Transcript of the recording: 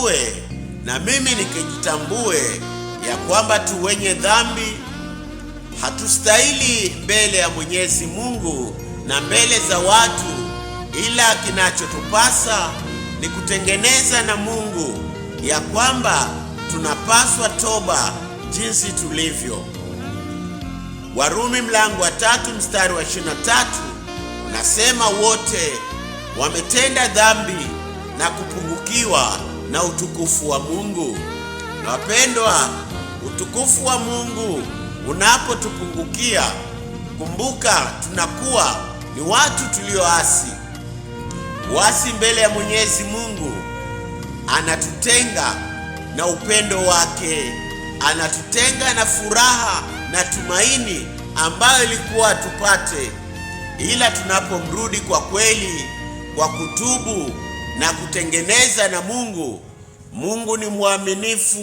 nijitambue na mimi nikijitambue ya kwamba tu wenye dhambi, hatustahili mbele ya Mwenyezi Mungu na mbele za watu, ila kinachotupasa ni kutengeneza na Mungu ya kwamba tunapaswa toba jinsi tulivyo. Warumi mlango wa 3 mstari wa 23 unasema wote wametenda dhambi na kupungukiwa na utukufu wa Mungu. Na wapendwa, utukufu wa Mungu unapotupungukia, kumbuka tunakuwa ni watu tulioasi. Uasi mbele ya Mwenyezi Mungu anatutenga na upendo wake, anatutenga na furaha na tumaini ambayo ilikuwa tupate, ila tunapomrudi kwa kweli kwa kutubu na kutengeneza na Mungu. Mungu ni mwaminifu.